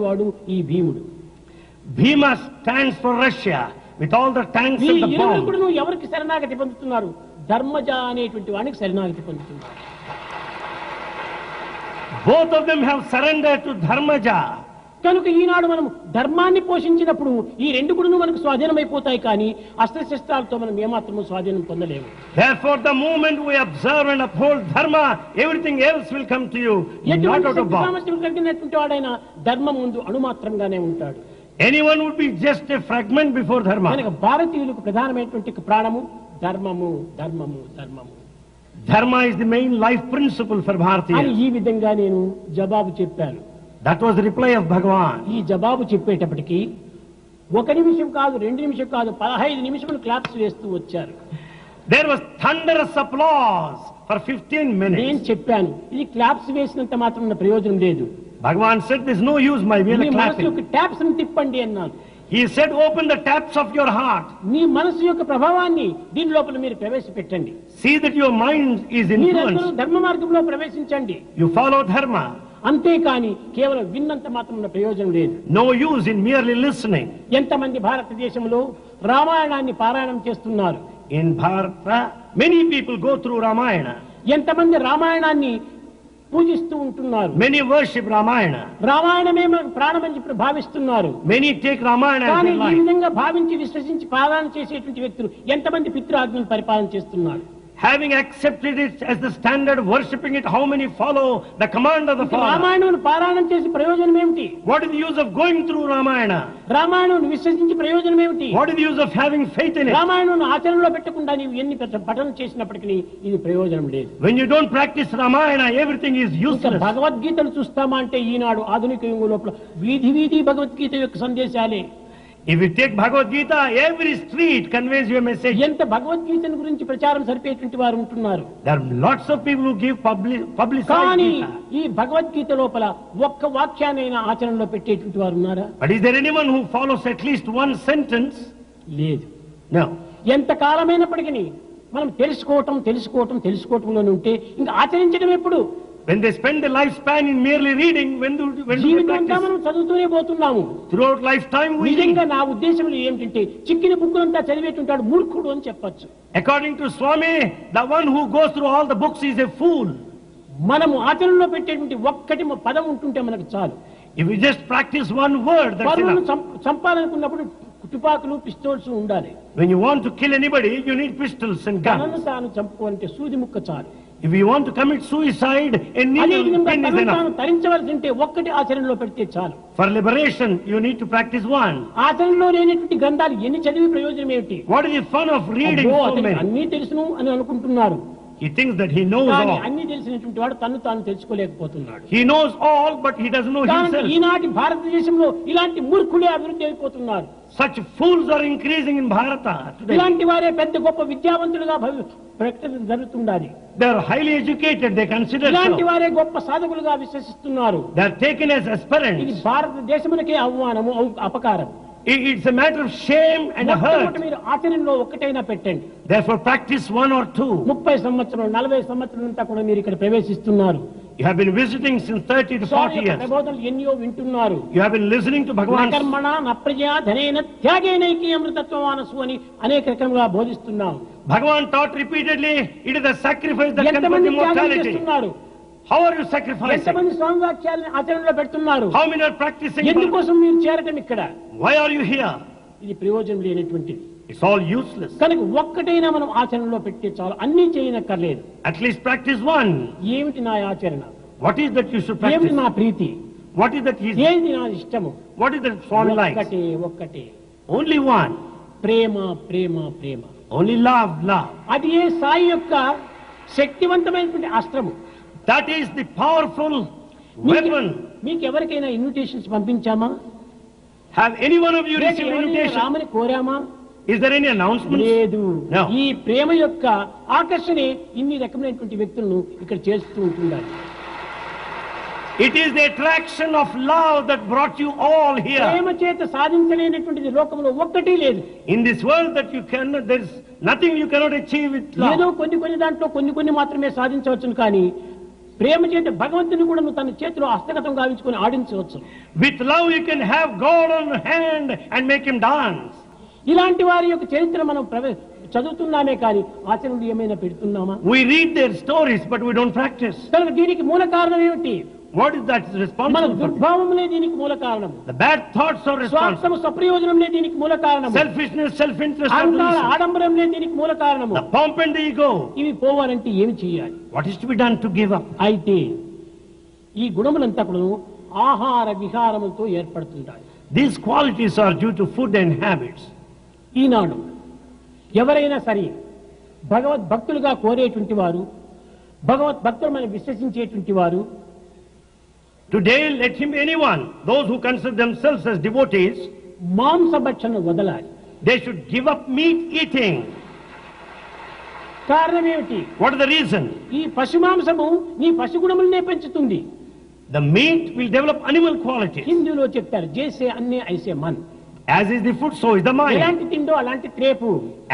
వాడు ఈ భీముడు. Bhima stands for Russia with all the tanks and the bombs. ఇప్పుడు ఎవరికి శరణాగతి పొందుతున్నారు? ధర్మజ అనేటువంటి వానికి శరణాగతి పొందుతున్నారు. Both of them have surrendered to Dharmaja. కనుక ఈనాడు మనం ధర్మాన్ని పోషించినప్పుడు ఈ రెండు గుణాలు మనకు స్వాధీనమైపోతాయి, కానీ అస్త్రశస్త్రాలతో మనం ఏమాత్రము స్వాధీనం పొందలేము. Therefore, the moment we observe and uphold dharma, everything else will come to you, not out of bounds. కలిగినటువంటి వాడైనా ధర్మం ముందు అణుమాత్రంగానే ఉంటాడు. Anyone would be just a fragment before dharma. కనుక భారతీయులకు ప్రధానమైనటువంటి ప్రాణము ధర్మము, ధర్మము, ధర్మము. Dharma is the main life principle for అని Bharatiyas. ఈ విధంగా నేను జవాబు చెప్పాను. That was the reply of Bhagavan. ఈ జవాబు చెప్పేటప్పటికి 1 నిమిషం కాదు, 2 నిమిషం కాదు, 15 నిమిషాలు క్లాప్స్ వేస్తూ వచ్చారు. There was thunderous applause for 15 నేను minutes. చెప్పాను, ఇది క్లాప్స్ వేసినంత మాత్రం ఉన్న ప్రయోజనం లేదు. Bhagavan said, "There's no use my me will మనసు clapping." యొక్క ట్యాప్స్ తిప్పండి అన్నాను. He said, "Open the taps of your heart. మీ మనసు యొక్క ప్రభావాన్ని దీని లోపల మీరు ప్రవేశపెట్టండి. See that your mind is మీరందరూ influenced. ధర్మ మార్గంలో ప్రవేశించండి. You follow dharma. అంతేకాని కేవలం విన్నంత మాత్రం ఉన్న ప్రయోజనం లేదు. No use in merely listening." ఎంతమంది భారతదేశంలో రామాయణాన్ని పారాయణం చేస్తున్నారు? In Bharata, many people go through Ramayana. ఎంతమంది రామాయణాన్ని పూజిస్తూ ఉంటున్నారు? Many worship Ramayana. రామాయణమే ప్రాణమని చెప్పి భావిస్తున్నారు. Many take Ramayana as కానీ their ఈ life. విధంగా భావించి విశ్వసించి పాలన చేసేటువంటి వ్యక్తులు ఎంతమంది పితృఆజ్ఞను పరిపాలన చేస్తున్నారు? Having accepted it as the standard, worshipping it, how many follow the command of the Father? Ramayanam పారాయణం చేసి ప్రయోజనం ఏమిటి? What is the use of going through Ramayana? Ramayanam విశ్వసించి ప్రయోజనం ఏమిటి? What is the use of having faith in it? Ramayanam ఆచరణలో పెట్టకుండా నీవు ఎన్ని పఠనం చేసినప్పటికీ ఇది ప్రయోజనం లేదు. When you don't practice Ramayana, everything is ఇంకా useless. భగవద్గీతను చూస్తామా అంటే ఈనాడు ఆధునిక యుగం లోపల వీధి వీధి భగవద్గీత యొక్క సందేశాలే. If you take Bhagavad Gita, every street conveys you a message. ఎంత భగవద్గీతను గురించి ప్రచారం సరిపేటువంటి వారు ఉంటున్నారు. There are lots of people who give publicized కానీ Gita. ఈ భగవద్గీత లోపల ఒక్క వాక్యానైనా ఆచరణలో పెట్టేటువంటి వారు ఉన్నారా? But is there anyone who follows at least one sentence? లేదు. No. ఎంత కాలమైనప్పటికీ మనం తెలుసుకోవటంలోనే ఉంటే ఇంకా ఆచరించడం ఎప్పుడు? When they spend a lifespan in merely reading, when do we జీవితం అంతా practice? మనం చదువుతూనే పోతున్నాము. Throughout lifetime we read. నిజంగా నా ఉద్దేశంలో ఏమిటంటే చిక్కిన బుక్కులంతా చదివేటుంటాడు మూర్ఖుడు అని చెప్పొచ్చు. According to Swami, the one who goes through all the books is a fool. మనము ఆచరణలో పెట్టేటువంటి ఒక్కటి పదం ఉంటుంటే మనకు చాలు. If we just practice one word, that's పరులను enough. చంపాలనుకున్నప్పుడు తుపాకులు పిస్తోల్స్ ఉండాలి. When you want to kill anybody, you need pistols and తనను guns. తాను చంపుకోవాలంటే సూది ముక్క చాలు. If you want to commit suicide, a అదే needle విధంగా pin is తనను enough. తాను తరించవలసి ఉంటే ఒక్కటి ఆచరణలో పెడితే చాలు. For liberation, you need to practice one. ఆచరణలో లేనటువంటి గ్రంథాలు ఎన్ని చదివి ప్రయోజనం ఏమిటి? What is the fun of reading అబ్బో, so అతనికి many? అన్నీ తెలుసును అని అనుకుంటున్నారు. He thinks that he knows కానీ all. అన్ని తెలిసినటువంటి వాడు తను తాను తెలుసుకోలేకపోతున్నాడు. He knows all, but he doesn't know కానీ himself. ఈనాటి భారతదేశంలో ఇలాంటి మూర్ఖులే అభివృద్ధి అయిపోతున్నారు. Such fools are increasing in Bharata today. ఇలాంటి వారే పెద్ద గొప్ప విద్యావంతులుగా ప్రకటన జరుగుతుండాలి. They are highly educated, they consider ఇలాంటి so. వారే గొప్ప సాధకులుగా విశ్వసిస్తున్నారు. They are taken as ఇది aspirants. భారతదేశమునకే అవమానము, అపకారం. It's a matter of shame and a మొట్టమొదట hurt. మీరు ఆచరణలో ఒక్కటైనా పెట్టండి. Therefore, practice one or two. 30 సంవత్సరాలు 40 సంవత్సరాలంతా కూడా మీరు ఇక్కడ ప్రవేశిస్తున్నారు. You have been visiting since 30 to 40 years. ప్రబోధనలు ఎన్నో వింటున్నారు. You have been listening to Bhagavan's. కర్మణ నప్రజా ధనేన త్యాగేనైకి అమృతత్వమానసు అని అనేక రకంగా బోధిస్తున్నాం. Bhagavan taught repeatedly, it is a sacrifice that confers ఎంతమంది త్యాగం immortality. చేస్తున్నారు? How are you sacrificing? ఎంతమంది స్వామి వాక్యాలను ఆచరణలో పెడుతున్నారు? How many are practicing? ఎందుకోసం మీరు చేరటం ఇక్కడ? Why are you here? ఇది ప్రయోజనం లేనటువంటిది. It's all useless. కనుక ఒక్కటైనా మనం ఆచరణలో పెట్టే చాలు, అన్నీ చేయనక్కర్లేదు. At least practice one. ఏమిటి నా ఆచరణ? What is that you should ఏమిటి practice? నా ప్రీతి? What is that he ఏది నా ఇష్టము? What is that Swami likes? ఒక్కటే Only one. ప్రేమ, ప్రేమ, ప్రేమ. Only love, love. అది ఏ సాయి యొక్క శక్తివంతమైనటువంటి అస్త్రము. That is the powerful weapon. మీకు ఎవరికైనా invitations పంపించామా? Have any one of you received ఎవరైనా invitation? రామని కోరామా? Is there any announcement? లేదు. No. ఈ ప్రేమ యొక్క ఆకర్షణే ఇన్ని రకమైనటువంటి వ్యక్తులను ఇక్కడ చేస్తూ ఉంటున్నారు. It is the attraction of love that brought you all here. ప్రేమ చేత సాధించలేనటువంటిది లోకంలో ఒక్కటి లేదు. In this world that you cannot, there is nothing you cannot achieve with ఏదో love. కొన్ని దాంట్లో కొన్ని మాత్రమే సాధించవచ్చును, కానీ ప్రేమ చేత భగవంతుని కూడా నువ్వు తన చేతిలో హస్తగతం గావించుకొని ఆడించవచ్చు. With love you can have God on hand and make him dance. ఇలాంటి వారి యొక్క చరిత్ర మనం చదువుతున్నామే కానీ ఆచరణలు ఏమైనా పెడుతున్నామా? We read their stories but we don't practice. కనుక దీనికి మూల కారణం ఏమిటి? What is that మన responsible for? దుర్భావములే దీనికి మూల కారణం. The bad thoughts are responsible. స్వార్థము స్వప్రయోజనంలే దీనికి మూల కారణం. Selfishness, self-interest are the అహంకార reason. ఆడంబరంలే దీనికి మూల కారణము. The pomp and the ego. ఇవి పోవాలంటే ఏమి చేయాలి? What is to be done to give up? అయితే ఈ గుణములంతా కూడా ఆహార విహారములతో ఏర్పడుతుంటాయి. These qualities are due to food and habits. ఈనాడు ఎవరైనా సరే భగవద్భక్తులుగా కోరేటువంటి వారు, భగవద్భక్తులను విశ్వసించేటువంటి వారు, Today let him be anyone, those who consider themselves as devotees, మాంసభక్షణ వదలాలి. they should give up meat eating. కారణం ఏమిటి? What is the reason? ఈ పశు మాంసము నీ పశు గుణములనే పెంచుతుంది. The meat will develop animal qualities. హిందీలో చెప్పారు, జేసే అన్నే ఐసే Mann. As is the food, so is the mind. ఎలాంటి తిండో అలాంటి త్రేపు.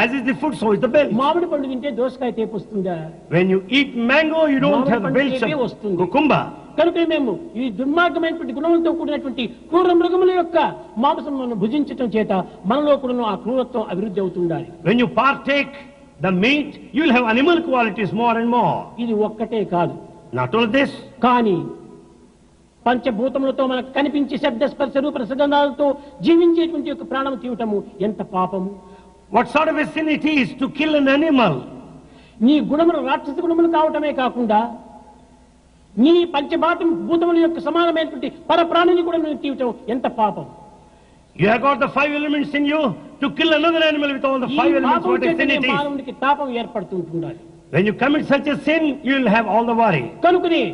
As is the food, so is the belly. మామిడి పండు తింటే దోసకాయ తేపు వస్తుందా? When you eat mango, you don't have the belch of cucumber. కనుక మేము ఈ దుర్మార్గమైనటువంటి గుణములతో కూడినటువంటి క్రూర మృగముల యొక్క మాంసం మనం భుజించటం చేత మనలో కూడా ఆ క్రూరత్వం అభివృద్ధి అవుతుండాలి. When you partake the meat, you will have animal qualities more and more. ఇది ఒక్కటే కాదు. Not only this, కానీ పంచభూతములతో మనకు కనిపించే శబ్ద స్పర్శ రూప రసగంధాలతో జీవించేటువంటి యొక్క ప్రాణం తీయటము ఎంత పాపము. what sort of a sin it is to kill an animal? నీ గుణములు రాక్షస గుణములు కావటమే కాకుండా నీ భూతముల యొక్క సమానమైనటువంటి పరప్రాణిని కూడా నువ్వు తీయటం ఎంత పాపం. You have got the 5 elements in you. To kill another animal with all the 5 elements, what a sin it is. మానవునికి తాపం ఏర్పడుతుంటుండాలి. When you commit such a sin, you will have all the worry. కనుకనే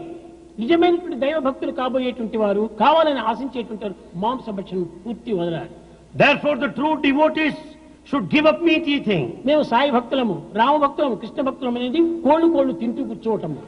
నిజమైనటువంటి దైవ భక్తులు కాబోయేటువంటి వారు, కావాలని ఆశించేటువంటి వారు మాంసభక్షణం పూర్తి వదలాలి. Therefore the true devotees should give up meat eating. మేము సాయి భక్తులము, రామ భక్తులము, కృష్ణ భక్తులము అనేది కోళ్ళు తింటూ కూర్చోవటము.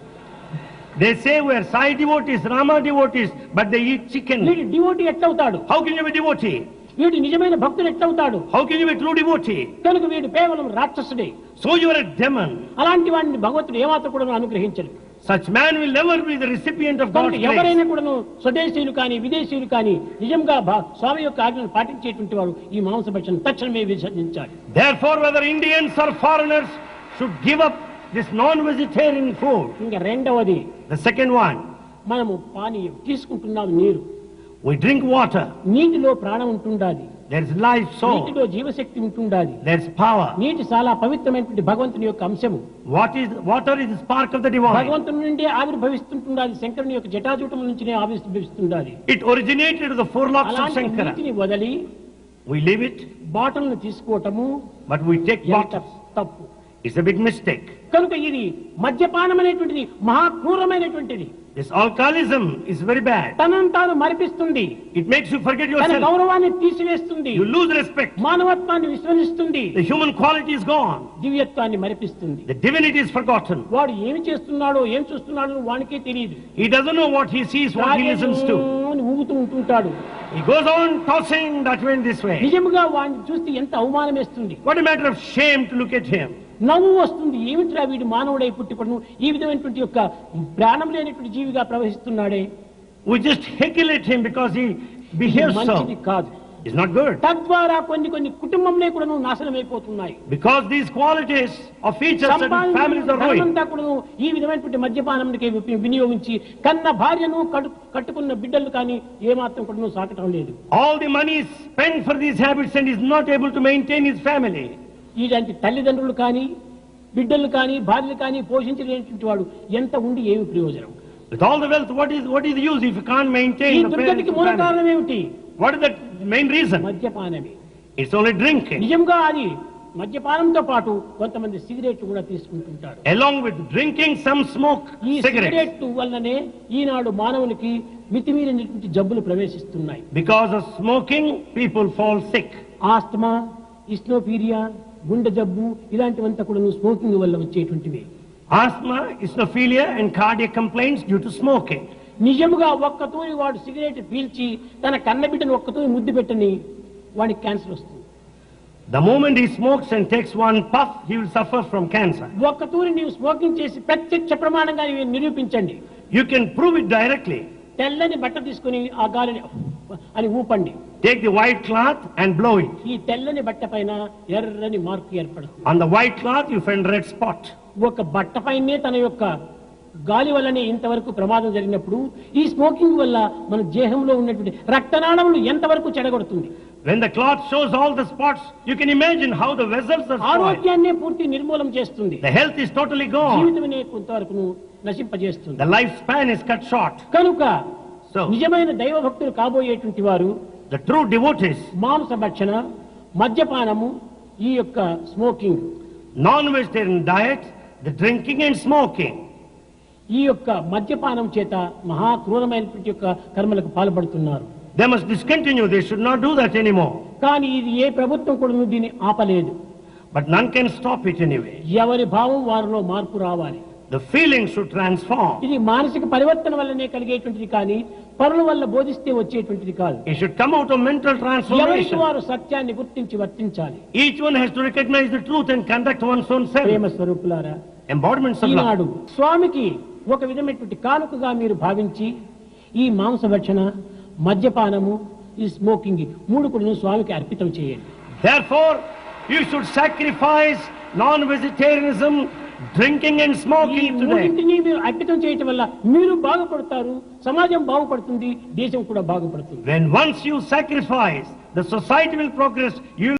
They say we are Sai devotees, Rama devotees, but they eat chicken. వీడి devotee ఎట్లవుతాడు? How can you be devotee? వీడు నిజమైన భక్తుడు ఎట్లవుతాడు? How can you be true devotee? కనుక వీడు కేవలం రాక్షసుడే. So you are a demon. అలాంటి వాడిని భగవంతుడు ఏమాత్రం కూడా అనుగ్రహించడు. Such man will never be the recipient of God's grace. ఎవరైనా కూడా స్వదేశీయులు కానీ విదేశీయులు కానీ నిజంగా స్వామి యొక్క ఆజ్ఞను పాటించేటువంటి వారు ఈ మాంసభక్షణ తక్షణమే విసర్జించాలి. Therefore whether Indians or foreigners should give up this non-vegetarian food. ఇంకా రెండవది, The second one, మనము పానీయం తీసుకుంటున్నాం, నీరు. we drink water. నీటిలో ప్రాణం ఉంటుండాలి. There is life soul. నీటిలో జీవశక్తి ఉంటుండాలి. There is power. నీటి చాలా పవిత్రమైనటువంటి భగవంతుని యొక్క అంశము. Water is the spark of the divine. భగవంతుని నుండి ఆవిర్భవిస్తుంటుండాలి. శంకరుని యొక్క జటాజూటముల నుంచినే ఆవిర్భవిస్తుండాలి. It originated of the four locks of అలాంటి Shankara. నీటిని వదలి We leave it, బాటలను తీసుకోవటము but we take ఎంత bottles. తప్పు. It's a big mistake. కనుక ఇది మద్యపానం అనేటువంటిది మహాక్రూరమైనటువంటిది. This alcoholism is very bad. తనను తాను మరిపిస్తుంది. It makes you forget తన yourself. గౌరవాన్ని తీసివేస్తుంది. You lose respect. మానవత్వాన్ని విస్మరిస్తుంది. The human quality is gone. దివ్యత్వాన్ని మరిపిస్తుంది. The divinity is forgotten. వాడు ఏమి చేస్తున్నాడో ఏం చూస్తున్నాడో వానికే తెలియదు. He doesn't know what he sees, what he listens to. ఊగుతూ ఉంటుంటాడు. He goes on tossing that way and this way. నిజముగా వాడిని చూస్తే ఎంత అవమానం వేస్తుంది. What a matter of shame to look at him. నవ్వు వస్తుంది. ఏమిట్రా వీడు మానవుడై పుట్టిపడును ఈ విధమైనటువంటి యొక్క ప్రాణం లేనటువంటి జీవిగా ప్రవహిస్తున్నాడే. We just heckle at him because he behaves మంచిది so. కాదు. It's not good. తద్వారా కొన్ని కుటుంబంలో కూడా నాశనమైపోతున్నాయి. Because these qualities of features and families are ruined. సంపాదన కూడా ఈ విధమైనటువంటి మద్యపానానికి వినియోగించి కన్న భార్యను కట్టుకున్న బిడ్డలు కానీ ఏమాత్రం కూడా సాకటం లేదు. All the money is spent for these habits and is not able to maintain his family. ఇలాంటి తల్లిదండ్రులు కానీ బిడ్డలు కానీ భార్యలు కానీ పోషించలేనటువంటి వాడు ఎంత ఉండి ఏమి ప్రయోజనం? With all the wealth, what is the use if you can't ఈ maintain the దుర్గతికి మూల family? కారణం ఏమిటి? What is the main reason? మద్యపానమే. It's only drinking. నిజంగా అది మద్యపానంతో పాటు కొంతమంది సిగరెట్ కూడా తీసుకుంటుంటారు. Along with drinking, some smoke ఈ cigarettes. సిగరెట్ వల్లనే ఈనాడు మానవునికి మితిమీరినటువంటి జబ్బులు ప్రవేశిస్తున్నాయి. Because of smoking, people fall sick. Asthma, ఇస్నోఫీరియా, గుండె జబ్బు ఇలాంటివంతా కూడా స్మోకింగ్ వల్ల వచ్చేటువంటివి. Asthma, eosinophilia and cardiac complaints due to smoking. నిజముగా ఒక్కతూరి వాడు సిగరెట్ పీల్చి తన కన్నబిడ్డను ఒక్కతూరి ముద్దు పెట్టని వాడికి క్యాన్సర్ వస్తుంది. The moment he smokes and takes one puff, he will suffer from cancer. ఒక్కతూరి నీవు స్మోకింగ్ చేసి ప్రత్యక్ష ప్రమాణంగా నిరూపించండి. You can prove it directly. తెల్లని బట్ట తీసుకుని ఆ గాలిని అని ఊపండి. Take the white cloth and blow it. ఈ తెల్లని బట్ట పైన ఎర్రని మార్కు ఏర్పడుతుంది. On the white cloth you find red spot. ఒక బట్ట పైనే తన యొక్క గాలి వల్లనే ఇంతవరకు ప్రమాదం జరిగినప్పుడు ఈ స్మోకింగ్ వల్ల మన దేహంలో ఉన్నటువంటి రక్తనాళములు ఎంతవరకు చెడగొడుతుంది. When the cloth shows all the spots, you can imagine how the vessels are spoiled. ఆరోగ్యాన్ని పూర్తి నిర్మూలం చేస్తుంది. The health is totally gone. జీవితమే కొంతవరకు నశింపజేస్తుంది. The lifespan is cut short. కనుక So, నిజమైన దైవ భక్తులు కాబోయేటువంటి వారు the true devotees, మాంస భక్షణ, మద్యపానము, ఈ యొక్క smoking, non-vegetarian diet, the drinking and smoking, ఈ యొక్క మద్యపానం చేత మహా క్రూరమైనటువంటి యొక్క కర్మలకు పాల్పడుతున్నారు. they must discontinue. They should not do that anymore. కానీ ఇది ఏ ప్రభుత్వం కూడా దీన్ని ఆపలేదు. But none can stop it anyway. ఎవరి భావం వారిలో మార్పు రావాలి. The feelings should transform. ఇది మానసిక పరివర్తన వల్లనే కలిగేటువంటిది కానీ పరుల వల్ల బోధిస్తే వచ్చేటువంటిది కాదు. It should come out of mental ఎవరికి transformation. వారు సత్యాన్ని గుర్తించి వర్తించాలి. Each one has to recognize the truth and conduct one's own self. ప్రేమ స్వరూపులారా, Embodiments of love. ఈనాడు స్వామికి ఒక విధమైనటువంటి కానుకగా మీరు భావించి ఈ మాంసభక్షణ, మద్యపానము, ఈ స్మోకింగ్ మూడు కూడా స్వామికి అర్పితం చేయండి. Therefore, you should sacrifice non-vegetarianism, drinking and ఈ smoking today. మూడింటిని మీరు అర్పితం చేయటం వల్ల మీరు బాగుపడతారు, సమాజం బాగుపడుతుంది, దేశం కూడా బాగుపడుతుంది. When once you sacrifice, the society will progress. You